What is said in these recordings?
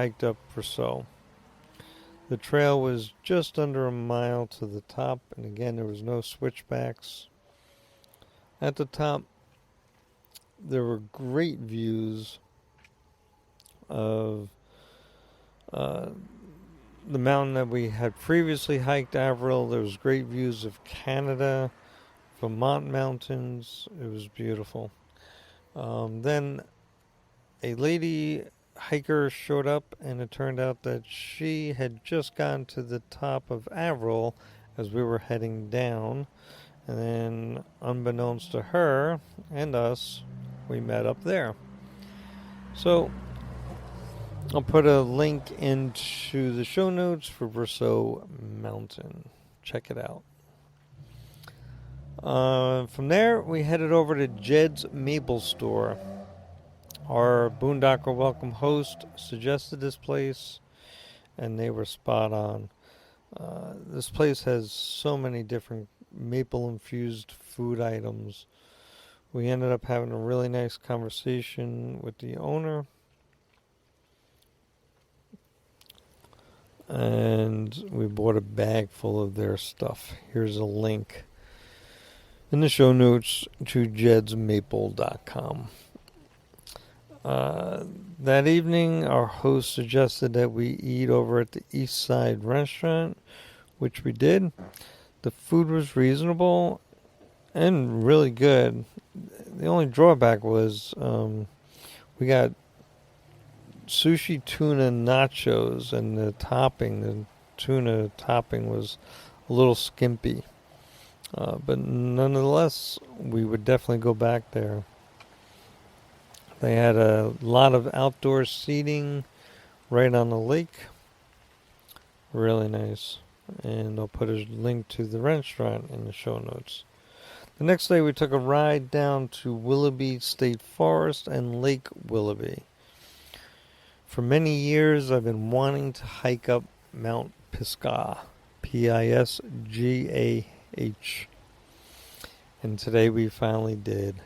hiked up Verso. The trail was just under a mile to the top, and again, there was no switchbacks. At the top, there were great views of the mountain that we had previously hiked, Averill. There was great views of Canada, Vermont mountains. It was beautiful. Then a lady hiker showed up, and it turned out that she had just gotten to the top of Averill as we were heading down. And then, unbeknownst to her and us, we met up there. So, I'll put a link into the show notes for Verso Mountain. Check it out. From there, we headed over to Jed's Maple Store. Our Boondocker Welcome host suggested this place, and they were spot on. This place has so many different maple-infused food items. We ended up having a really nice conversation with the owner, and we bought a bag full of their stuff. Here's a link in the show notes to jedsmaple.com. That evening, our host suggested that we eat over at the East Side restaurant, which we did. The food was reasonable and really good. The only drawback was we got sushi tuna nachos, and the tuna topping was a little skimpy. But nonetheless, we would definitely go back there. They had a lot of outdoor seating right on the lake. Really nice. And I'll put a link to the restaurant in the show notes. The next day we took a ride down to Willoughby State Forest and Lake Willoughby. For many years I've been wanting to hike up Mount Pisgah, Pisgah. And today we finally did.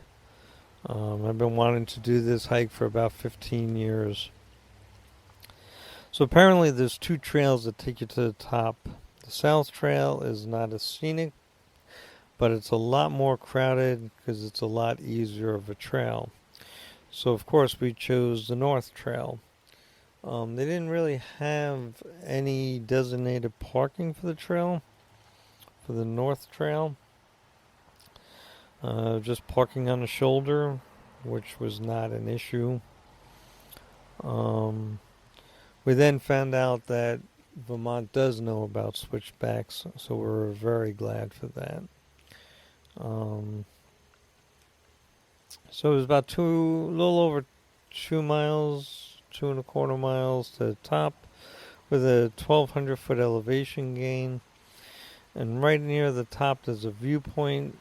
I've been wanting to do this hike for about 15 years. So apparently there's two trails that take you to the top. The South Trail is not as scenic, but it's a lot more crowded because it's a lot easier of a trail. So of course we chose the North Trail. They didn't really have any designated parking for the trail, for the North Trail. Just parking on the shoulder, which was not an issue. We then found out that Vermont does know about switchbacks, so we're very glad for that. So it was about a little over 2 miles, 2.25 miles to the top, with a 1,200 foot elevation gain. And right near the top there's a viewpoint.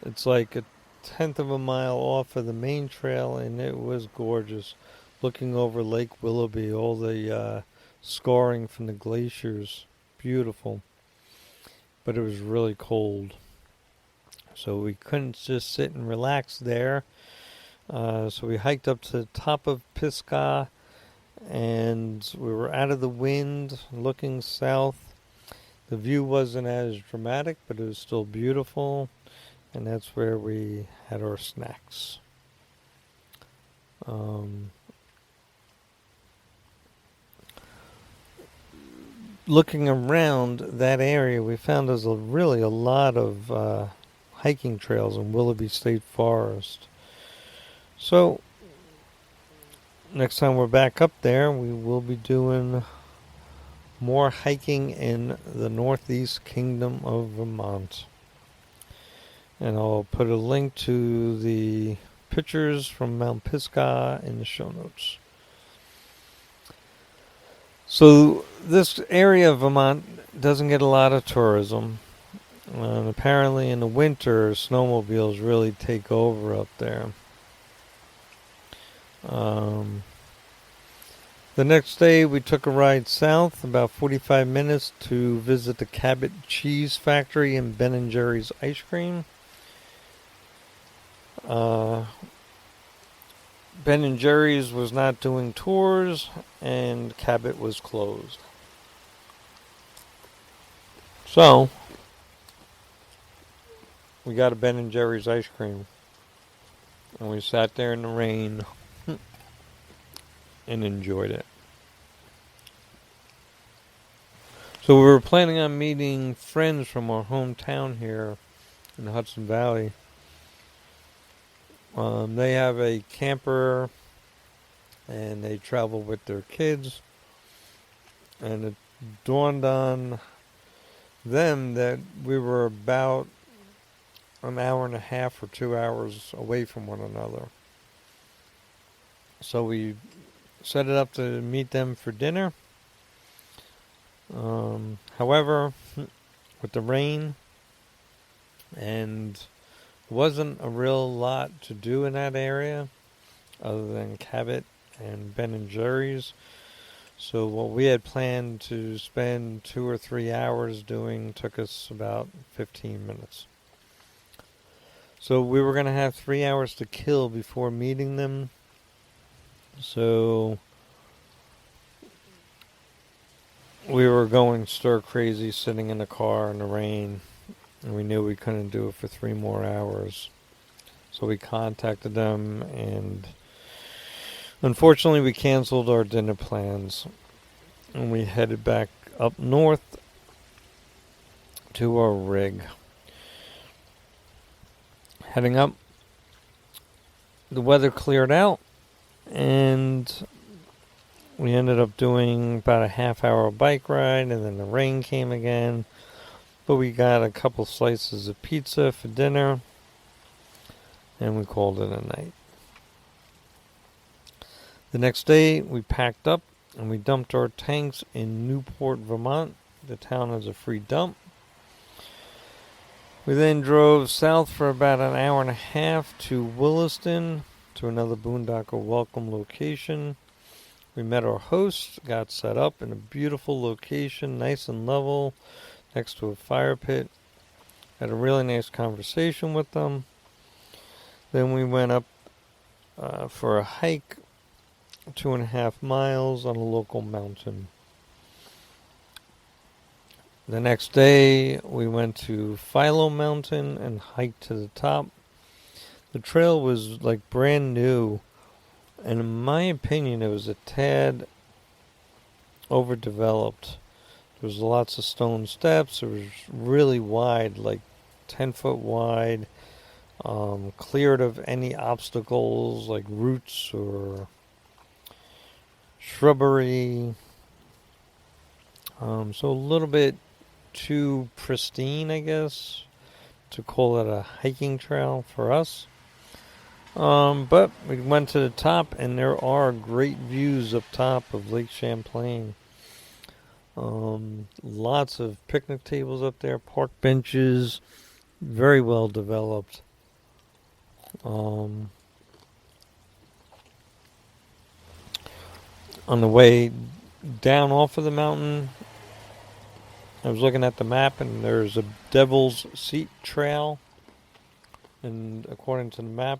It's like a 1/10 of a mile off of the main trail, and it was gorgeous. Looking over Lake Willoughby, all the scarring from the glaciers. Beautiful. But it was really cold. So we couldn't just sit and relax there. So we hiked up to the top of Pisgah, and we were out of the wind, looking south. The view wasn't as dramatic, but it was still beautiful. And that's where we had our snacks. Looking around that area, we found there's really a lot of hiking trails in Willoughby State Forest. So, next time we're back up there, we will be doing more hiking in the Northeast Kingdom of Vermont. And I'll put a link to the pictures from Mount Pisgah in the show notes. So this area of Vermont doesn't get a lot of tourism. And apparently in the winter, snowmobiles really take over up there. The next day we took a ride south, about 45 minutes, to visit the Cabot Cheese Factory and Ben & Jerry's Ice Cream. Ben & Jerry's was not doing tours, and Cabot was closed. So, we got a Ben & Jerry's ice cream. And we sat there in the rain and enjoyed it. So we were planning on meeting friends from our hometown here in the Hudson Valley. They have a camper and they travel with their kids. And it dawned on them that we were about an hour and a half or 2 hours away from one another. So we set it up to meet them for dinner. However, with the rain and wasn't a real lot to do in that area other than Cabot and Ben & Jerry's. So what we had planned to spend 2 or 3 hours doing took us about 15 minutes. So we were going to have 3 hours to kill before meeting them. So we were going stir crazy sitting in the car in the rain, and we knew we couldn't do it for 3 more hours. So we contacted them, and unfortunately we canceled our dinner plans, and we headed back up north to our rig. Heading up, the weather cleared out, and we ended up doing about a half-hour bike ride, and then the rain came again. But we got a couple slices of pizza for dinner, and we called it a night. The next day, we packed up, and we dumped our tanks in Newport, Vermont. The town has a free dump. We then drove south for about an hour and a half to Williston, to another Boondockers Welcome location. We met our hosts, got set up in a beautiful location, nice and level, next to a fire pit. Had a really nice conversation with them. Then we went up for a hike, 2.5 miles on a local mountain. The next day, we went to Philo Mountain and hiked to the top. The trail was like brand new, and in my opinion, it was a tad overdeveloped. There was lots of stone steps. It was really wide, like 10 foot wide, cleared of any obstacles like roots or shrubbery. So a little bit too pristine, I guess, to call it a hiking trail for us. But we went to the top, and there are great views up top of Lake Champlain. Lots of picnic tables up there, park benches, very well developed. On the way down off of the mountain, I was looking at the map, and there's a Devil's Seat Trail, and according to the map,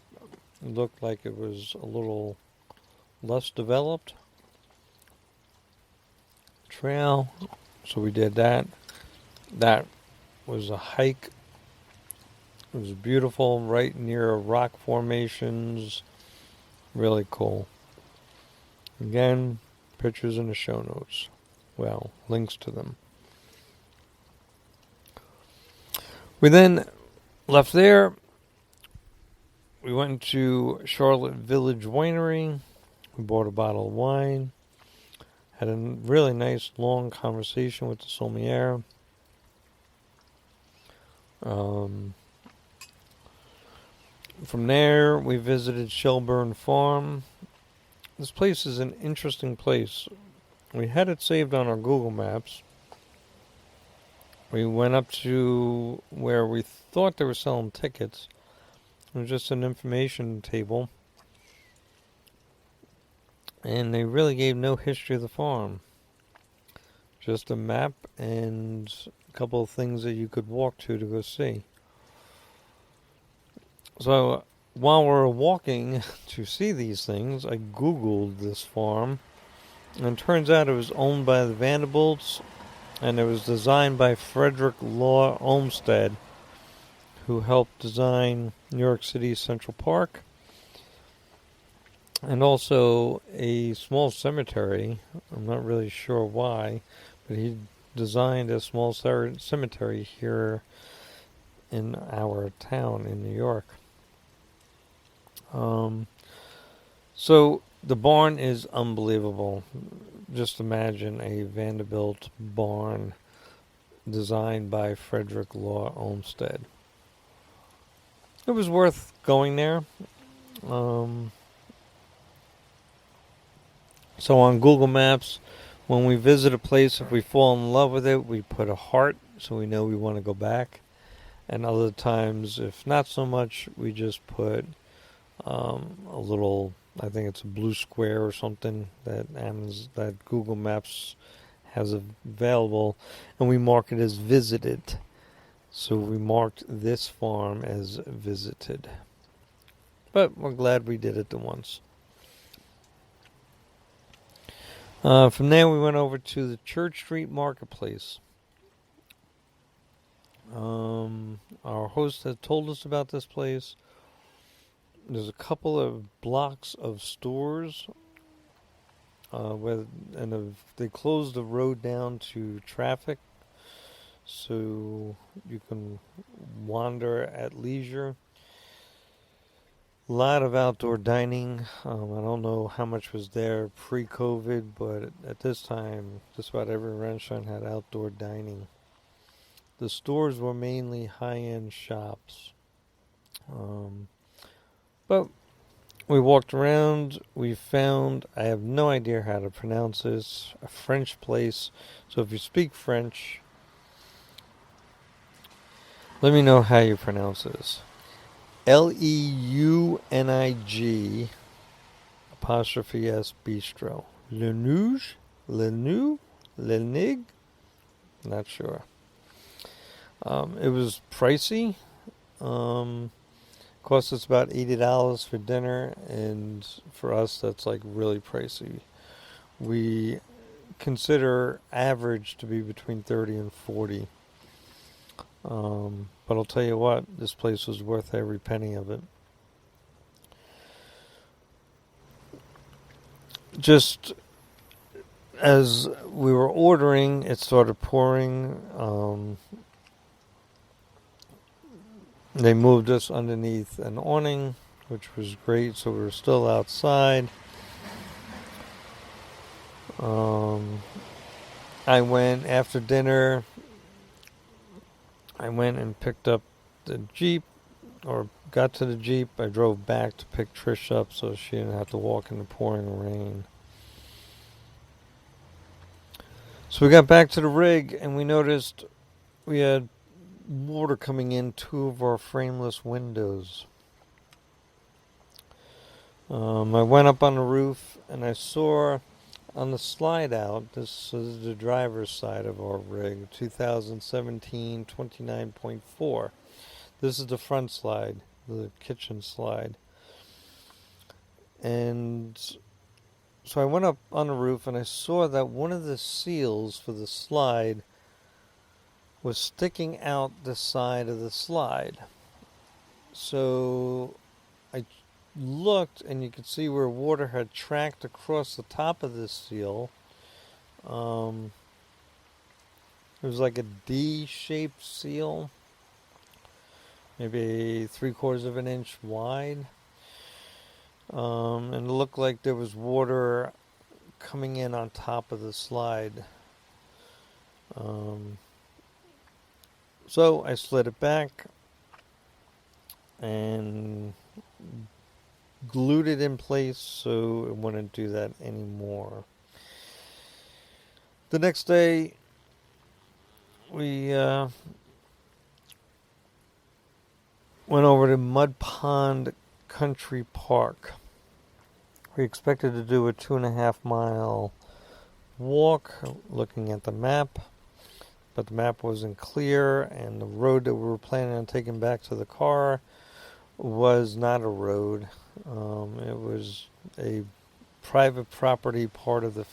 it looked like it was a little less developed trail, so we did that. That was a hike. It was beautiful, right near rock formations. Really cool. Again, pictures in the show notes. Well, links to them. We then left there. We went to Charlotte Village Winery. We bought a bottle of wine. Had a really nice long conversation with the sommelier. From there, we visited Shelburne Farm. This place is an interesting place. We had it saved on our Google Maps. We went up to where we thought they were selling tickets. It was just an information table. And they really gave no history of the farm. Just a map and a couple of things that you could walk to go see. So while we're walking to see these things, I Googled this farm, and it turns out it was owned by the Vanderbilts, and it was designed by Frederick Law Olmsted, who helped design New York City's Central Park, and also a small cemetery. I'm not really sure why, but he designed a small cemetery here in our town in New York. So the barn is unbelievable. Just imagine a Vanderbilt barn designed by Frederick Law Olmsted. It was worth going there. So on Google Maps, when we visit a place, if we fall in love with it, we put a heart so we know we want to go back. And other times, if not so much, we just put a little, I think it's a blue square or something that Google Maps has available, and we mark it as visited. So we marked this farm as visited. But we're glad we did it the once. From there, we went over to the Church Street Marketplace. Our host had told us about this place. There's a couple of blocks of stores they closed the road down to traffic, so you can wander at leisure. A lot of outdoor dining. I don't know how much was there pre-COVID, but at this time, just about every restaurant had outdoor dining. The stores were mainly high-end shops. But we walked around. We found, I have no idea how to pronounce this, a French place. So if you speak French, let me know how you pronounce this. Leunig apostrophe S Bistro. Lenig? Not sure. It was pricey. Cost us about $80 for dinner, and for us, that's like really pricey. We consider average to be between 30 and 40. But I'll tell you what, this place was worth every penny of it. Just as we were ordering, it started pouring. They moved us underneath an awning, which was great, so we were still outside. After dinner, I went and picked up the Jeep, or got to the Jeep. I drove back to pick Trish up so she didn't have to walk in the pouring rain. So we got back to the rig, and we noticed we had water coming in two of our frameless windows. I went up on the roof, and I saw on the slide out, this is the driver's side of our rig, 2017 29.4. This is the front slide, the kitchen slide. And so I went up on the roof, and I saw that one of the seals for the slide was sticking out the side of the slide. So I looked, and you could see where water had tracked across the top of this seal. It was like a D-shaped seal, maybe 3/4 of an inch wide. And it looked like there was water coming in on top of the slide. So I slid it back and glued it in place so it wouldn't do that anymore. The next day, we went over to Mud Pond Country Park. We expected to do a 2.5 mile walk looking at the map, but the map wasn't clear, and the road that we were planning on taking back to the car was not a road. It was a private property, part of the